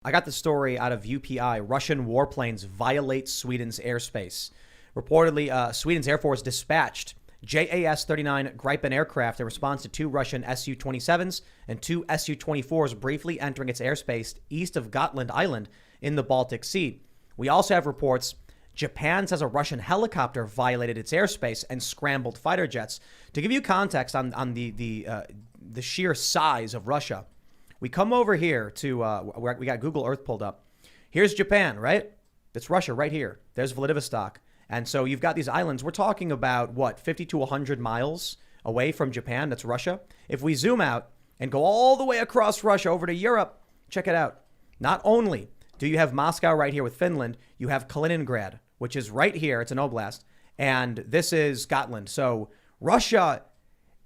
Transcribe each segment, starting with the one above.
I got the story out of UPI. Russian warplanes violate Sweden's airspace. Reportedly, Sweden's Air Force dispatched JAS-39 Gripen aircraft in response to two Russian Su-27s and two Su-24s briefly entering its airspace east of Gotland Island in the Baltic Sea. We also have reports Japan says a Russian helicopter violated its airspace and scrambled fighter jets. To give you context on the sheer size of Russia, we come over here to we got Google Earth pulled up. Here's Japan, right? That's Russia right here. There's Vladivostok. And so you've got these islands. We're talking about, what, 50 to 100 miles away from Japan. That's Russia. If we zoom out and go all the way across Russia over to Europe, check it out. Not only do you have Moscow right here with Finland, you have Kaliningrad, which is right here. It's an oblast. And this is Gotland. So Russia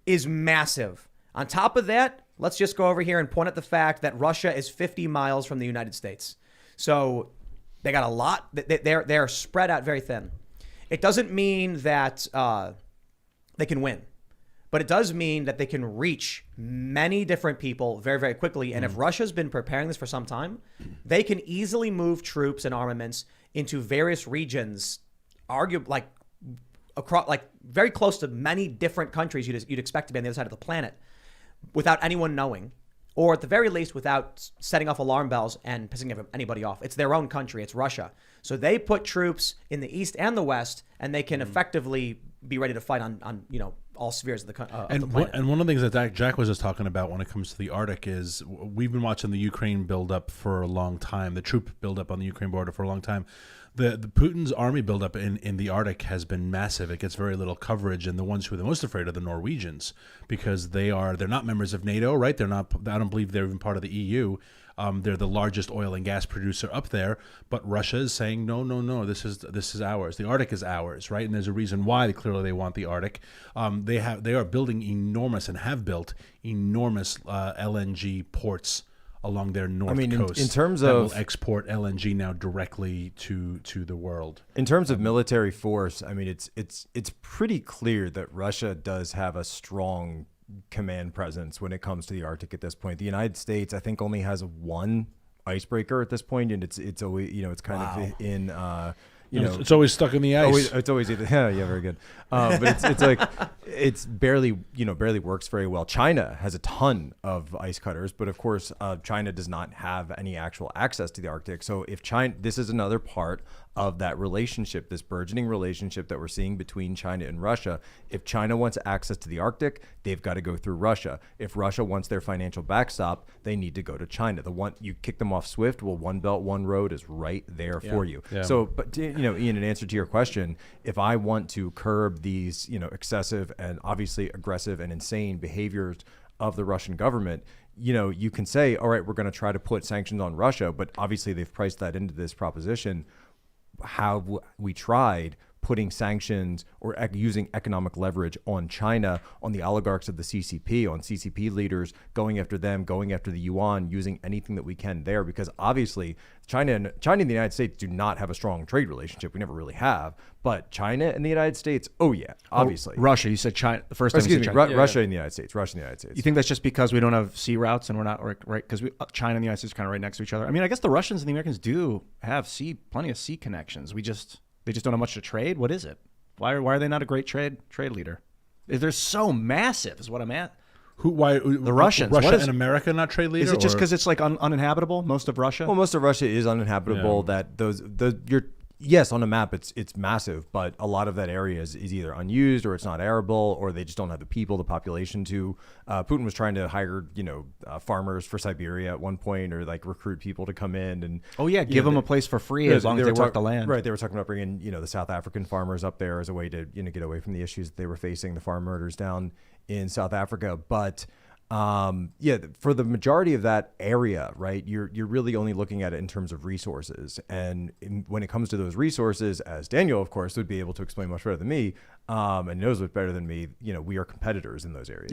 is massive. On top of that, let's just go over here and point at the fact that Russia is 50 miles from the United States. So they got a lot. They're spread out very thin. It doesn't mean that they can win, but it does mean that they can reach many different people very, very quickly. And if Russia's been preparing this for some time, they can easily move troops and armaments into various regions, across, very close to many different countries you'd expect to be on the other side of the planet, without anyone knowing, or at the very least without setting off alarm bells and pissing anybody off. It's their own country. It's Russia. So they put troops in the east and the west, and they can effectively be ready to fight on all spheres of the planet. And one of the things that Jack was just talking about when it comes to the Arctic is we've been watching the Ukraine build up for a long time, the troop build up on the Ukraine border for a long time. The Putin's army buildup in the Arctic has been massive. It gets very little coverage, and the ones who are the most afraid are the Norwegians, because they're not members of NATO, right? They're not. I don't believe they're even part of the EU. They're the largest oil and gas producer up there, but Russia is saying no. This is ours. The Arctic is ours, right? And there's a reason why. Clearly, they want the Arctic. They are building enormous and have built enormous LNG ports along their north coast. In terms that of will export LNG now directly to the world. In terms of military force, I mean, it's pretty clear that Russia does have a strong command presence when it comes to the Arctic at this point. The United States, I think, only has one icebreaker at this point, and it's always it's kind of in it's always stuck in the ice. It's always either yeah, very good. But it's like it's barely works very well. China has a ton of ice cutters, but of course China does not have any actual access to the Arctic. So if China, this is another part of that relationship, this burgeoning relationship that we're seeing between China and Russia. If China wants access to the Arctic, they've got to go through Russia. If Russia wants their financial backstop, they need to go to China. The one you kick them off SWIFT, well, One Belt, One Road is right there for you. Yeah. So, but Ian, in answer to your question, if I want to curb these, excessive and obviously aggressive and insane behaviors of the Russian government, you can say, all right, we're going to try to put sanctions on Russia, but obviously they've priced that into this proposition. Have we tried putting sanctions or using economic leverage on China, on the oligarchs of the CCP, on CCP leaders, going after them, going after the yuan, using anything that we can there? Because obviously China and the United States do not have a strong trade relationship. We never really have. But China and the United States, oh yeah, obviously. Russia, you said China. The first time you said China. Russia and the United States. Russia and the United States. You think that's just because we don't have sea routes and we're not right? Because China and the United States are kind of right next to each other. I mean, I guess the Russians and the Americans do have plenty of sea connections. They just don't have much to trade. What is it? Why are they not a great trade leader? They're so massive, is what I'm at. Why the Russians? Russia and America not trade leader? Is it just because it's like uninhabitable? Most of Russia. Well, most of Russia is uninhabitable. Yeah. Yes, on a map it's massive, but a lot of that area is either unused or it's not arable, or they just don't have the people, the population to. Putin was trying to hire farmers for Siberia at one point, or like recruit people to come in and give them a place for free as long as they work the land. Right, they were talking about bringing the South African farmers up there as a way to get away from the issues that they were facing, the farm murders down in South Africa, but. For the majority of that area, right, you're really only looking at it in terms of resources. And when it comes to those resources, as Daniel, of course, would be able to explain much better than me, and knows much better than me, we are competitors in those areas. Yeah,